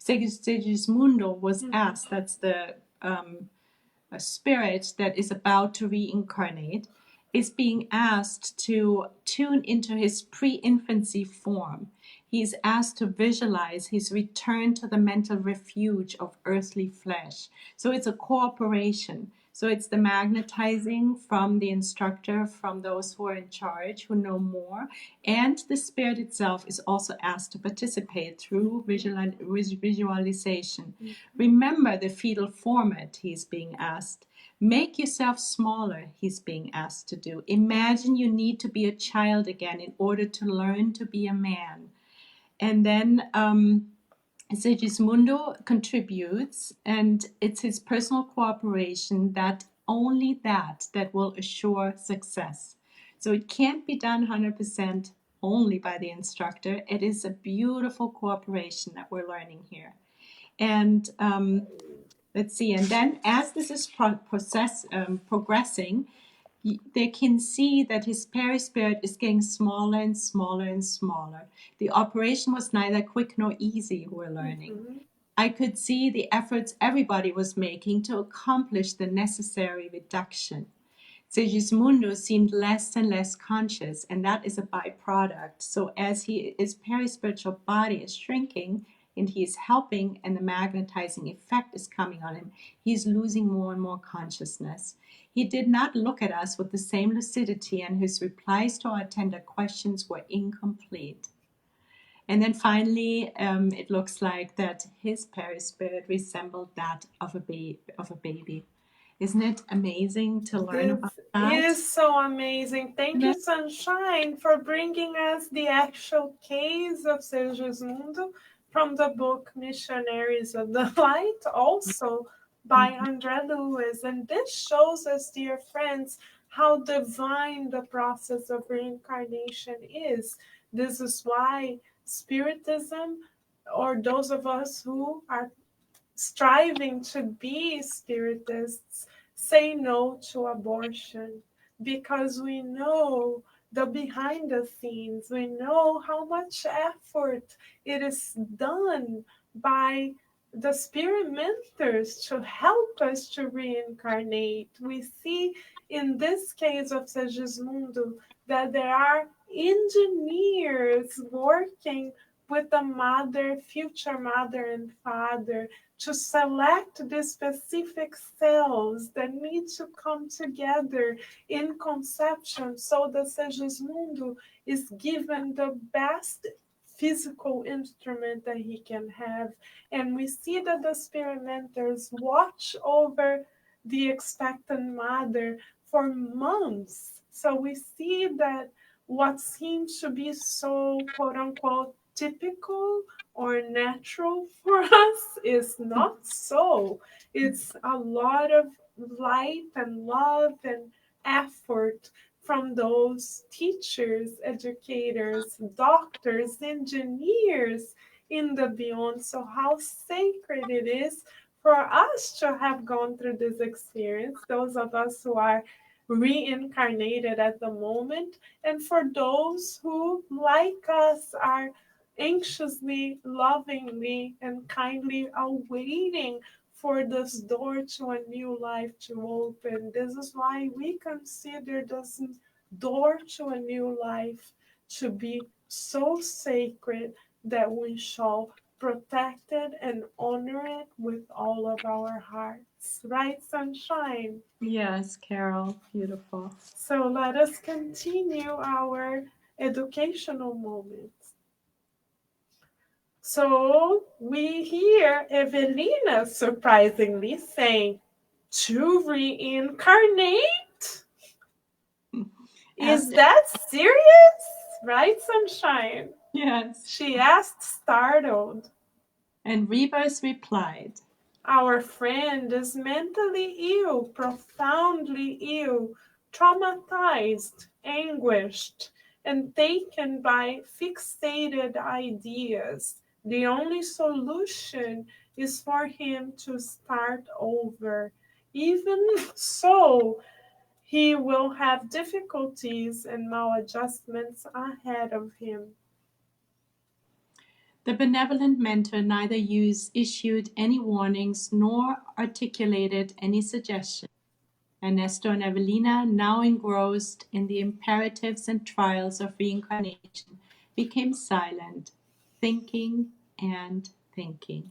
Segismundo was asked, that's the a spirit that is about to reincarnate, is being asked to tune into his pre infancy form. He's asked to visualize his return to the mental refuge of earthly flesh. So it's a cooperation. So it's the magnetizing from the instructor, from those who are in charge, who know more. And the spirit itself is also asked to participate through visualization. Remember the fetal format, he's being asked. Make yourself smaller, he's being asked to do. Imagine you need to be a child again in order to learn to be a man. And then Segismundo contributes, and it's his personal cooperation that only that will assure success. So it can't be done 100% only by the instructor. It is a beautiful cooperation that we're learning here. And let's see, and then as this is progressing, they can see that his perispirit is getting smaller and smaller and smaller. The operation was neither quick nor easy, we're learning. Mm-hmm. I could see the efforts everybody was making to accomplish the necessary reduction. Segismundo seemed less and less conscious, and that is a byproduct. So as his perispiritual body is shrinking and he is helping and the magnetizing effect is coming on him, he's losing more and more consciousness. He did not look at us with the same lucidity, and his replies to our tender questions were incomplete. And then finally, it looks like that his perispirit resembled that of a baby. Isn't it amazing to learn This about that? is so amazing. Thank you, Sunshine, for bringing us the actual case of Segismundo from the book Missionaries of the Light, also by Andre Lewis. And this shows us, dear friends, how divine the process of reincarnation is. This is why Spiritism, or those of us who are striving to be spiritists, say no to abortion because we know the behind the scenes. We know how much effort it is done by the spirit mentors to help us to reincarnate. We see in this case of Segismundo that there are engineers working with the mother, future mother and father to select the specific cells that need to come together in conception so that Segismundo is given the best physical instrument that he can have. And we see that the spirit mentors watch over the expectant mother for months. So we see that what seems to be so quote unquote typical or natural for us is not so. It's a lot of light and love and effort from those teachers, educators, doctors, engineers in the beyond. So, how sacred it is for us to have gone through this experience, those of us who are reincarnated at the moment, and for those who, like us, are anxiously, lovingly, and kindly awaiting for this door to a new life to open. This is why we consider this door to a new life to be so sacred that we shall protect it and honor it with all of our hearts. Right, sunshine? Yes, Carol, beautiful. So let us continue our educational moments. So we hear Evelina surprisingly saying, to reincarnate? As Is that serious? Right, Sunshine? yes. She asked, startled. And Rebus replied, Our friend is mentally ill, profoundly ill, traumatized, anguished, and taken by fixated ideas. The only solution is for him to start over. Even so, he will have difficulties and maladjustments ahead of him. the benevolent mentor neither issued any warnings nor articulated any suggestions. Ernesto and Evelina, now engrossed in the imperatives and trials of reincarnation, became silent, thinking and thinking.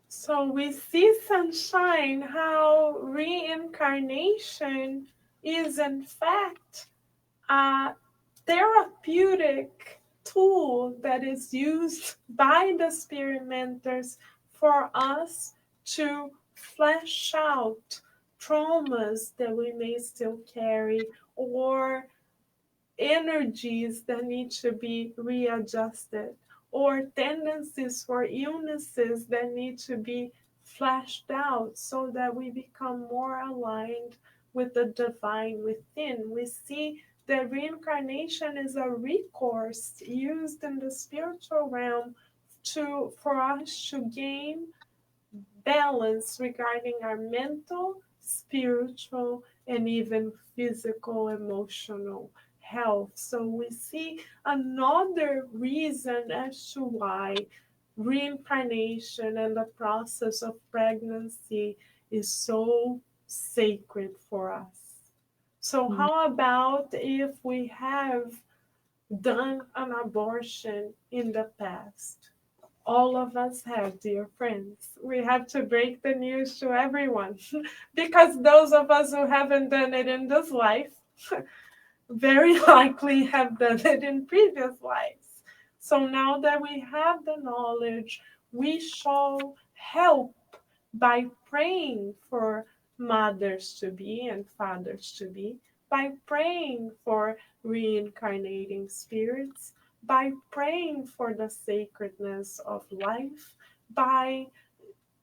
So we see, sunshine, how reincarnation is in fact a therapeutic tool that is used by the spirit mentors for us to flesh out traumas that we may still carry or energies that need to be readjusted or tendencies for illnesses that need to be fleshed out so that we become more aligned with the divine within. We see that reincarnation is a recourse used in the spiritual realm to for us to gain balance regarding our mental, spiritual, and even physical, emotional health. So we see another reason as to why reincarnation and the process of pregnancy is so sacred for us. So, how about if we have done an abortion in the past? All of us have, dear friends. We have to break the news to everyone because those of us who haven't done it in this life very likely have done it in previous lives. So now that we have the knowledge, we shall help by praying for mothers to be and fathers to be, by praying for reincarnating spirits, by praying for the sacredness of life, by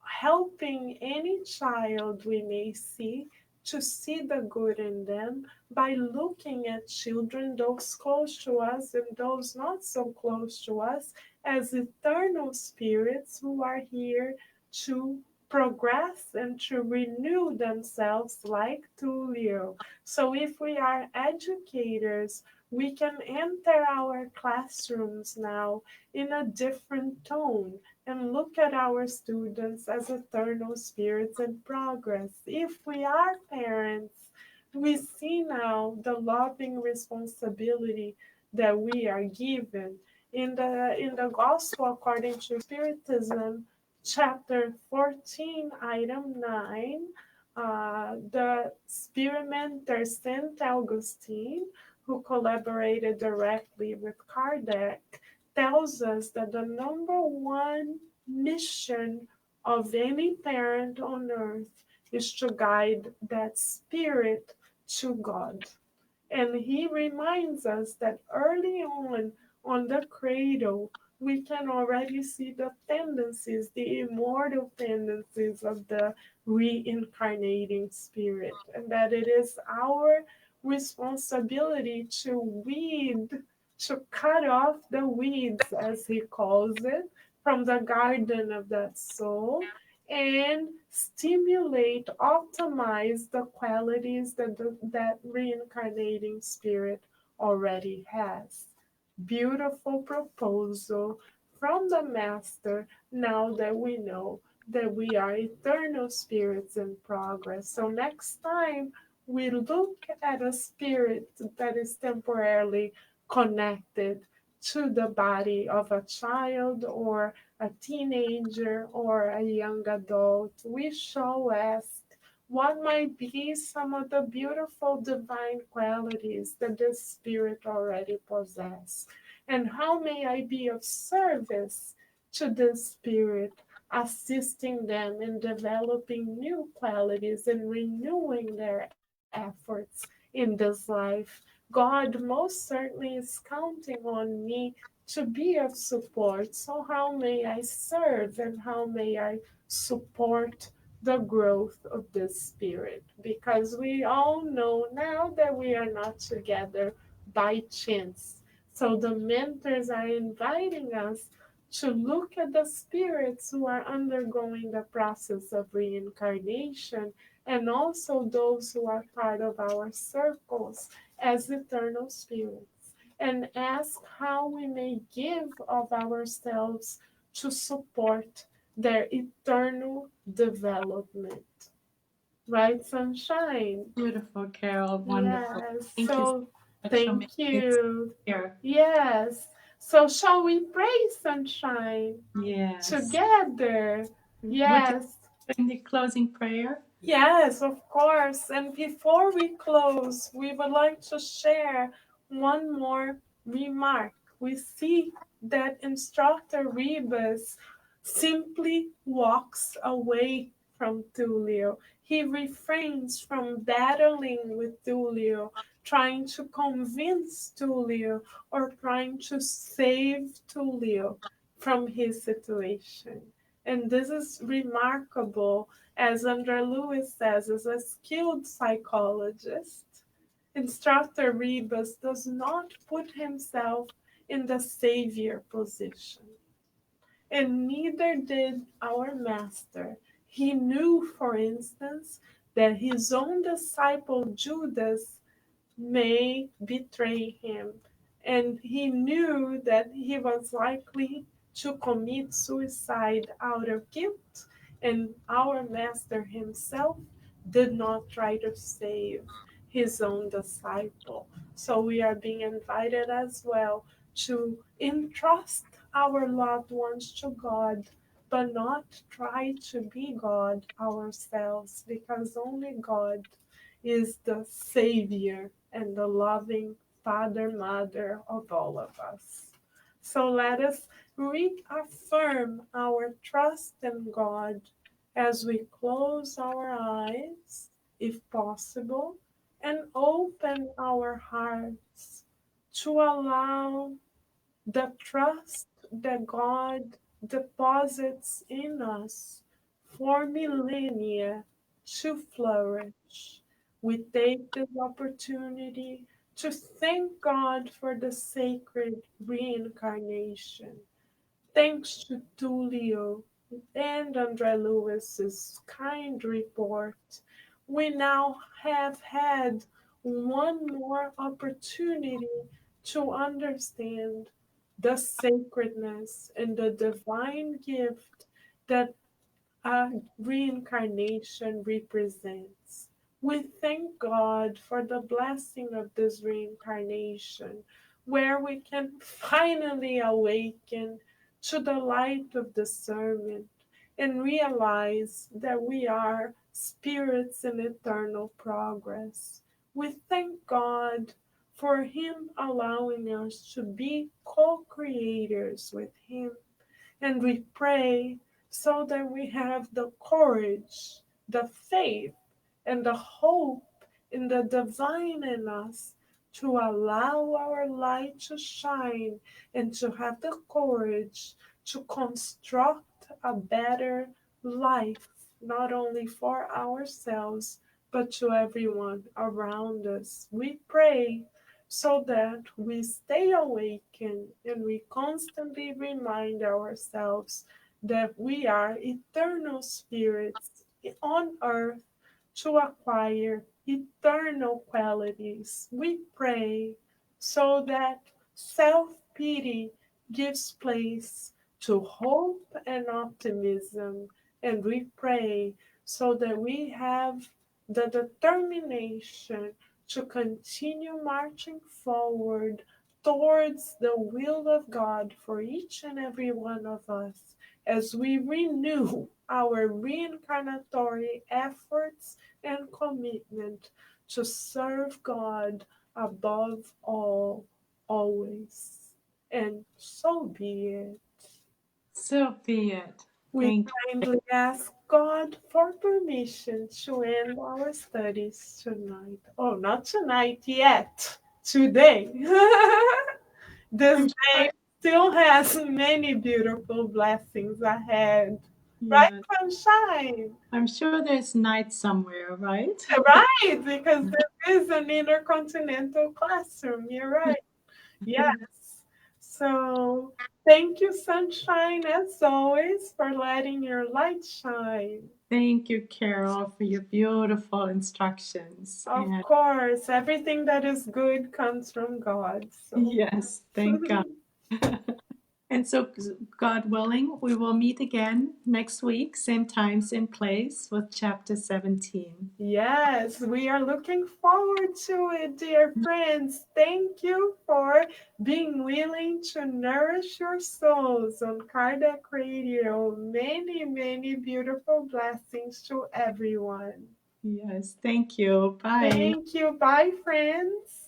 helping any child we may see the good in them by looking at children, those close to us and those not so close to us, as eternal spirits who are here to progress and to renew themselves like Tullio. So if we are educators, we can enter our classrooms now in a different tone and look at our students as eternal spirits in progress. If we are parents, we see now the loving responsibility that we are given in the gospel according to Spiritism, chapter 14, item 9. The experimenter Saint Augustine, who collaborated directly with Kardec, tells us that the number one mission of any parent on earth is to guide that spirit to God. And he reminds us that early on the cradle, we can already see the tendencies, the immortal tendencies of the reincarnating spirit, and that it is our responsibility to weed, to cut off the weeds, as he calls it, from the garden of that soul and stimulate, optimize the qualities that reincarnating spirit already has. Beautiful proposal from the Master now that we know that we are eternal spirits in progress. So next time we look at a spirit that is temporarily connected to the body of a child or a teenager or a young adult, we shall ask what might be some of the beautiful divine qualities that this spirit already possesses, and how may I be of service to this spirit, assisting them in developing new qualities and renewing their efforts in this life. God most certainly is counting on me to be of support. So, how may I serve and how may I support the growth of this spirit? Because we all know now that we are not together by chance. So, the mentors are inviting us to look at the spirits who are undergoing the process of reincarnation and also those who are part of our circles as eternal spirits, and ask how we may give of ourselves to support their eternal development. Right, sunshine? Beautiful, Carol. Wonderful. Yes. Thank you so So much for thank making it you. clear. Yes. So shall we pray, sunshine, Yes. together? Would you Yes. bring the closing prayer? Yes, of course. And before we close, we would like to share one more remark. We see that instructor Rebus simply walks away from Tullio. He refrains from battling with Tullio, trying to convince Tullio or trying to save Tullio from his situation. And this is remarkable, as Andrea Lewis says, is a skilled psychologist. Instructor Rebus does not put himself in the savior position, and neither did our master. He knew, for instance, that his own disciple Judas may betray him. And he knew that he was likely to commit suicide out of guilt. And our master himself did not try to save his own disciple. So we are being invited as well to entrust our loved ones to God, but not try to be God ourselves, because only God is the Savior and the loving Father, Mother of all of us. So let us reaffirm our trust in God as we close our eyes, if possible, and open our hearts to allow the trust that God deposits in us for millennia to flourish. We take this opportunity to thank God for the sacred reincarnation. Thanks to Tullio, and Andre Lewis's kind report, we now have had one more opportunity to understand the sacredness and the divine gift that reincarnation represents. We thank God for the blessing of this reincarnation, where we can finally awaken to the light of discernment and realize that we are spirits in eternal progress. We thank God for Him allowing us to be co creators with Him, and we pray so that we have the courage, the faith, and the hope in the divine in us to allow our light to shine and to have the courage to construct a better life, not only for ourselves, but to everyone around us. We pray so that we stay awakened and we constantly remind ourselves that we are eternal spirits on earth to acquire eternal qualities. We pray so that self pity gives place to hope and optimism. And we pray so that we have the determination to continue marching forward towards the will of God for each and every one of us as we renew our reincarnatory efforts and commitment to serve God above all, always. And so be it. So be it. We Thank kindly ask God for permission to end our studies tonight. Oh, not tonight yet. Today. you. This day still has many beautiful blessings ahead. Right, Yeah, sunshine? I'm sure there's night somewhere, right? Right, because there is an intercontinental classroom. You're right. Yes. So thank you, sunshine, as always, for letting your light shine. Thank you, Carol, for your beautiful instructions. Of And course, everything that is good comes from God. So, yes, thank God. And so, God willing, we will meet again next week, same time, same place, with chapter 17. yes, we are looking forward to it, dear friends. Thank you for being willing to nourish your souls on Kardec Radio. Many, many beautiful blessings to everyone. Yes, thank you. Bye. Thank you. Bye, friends.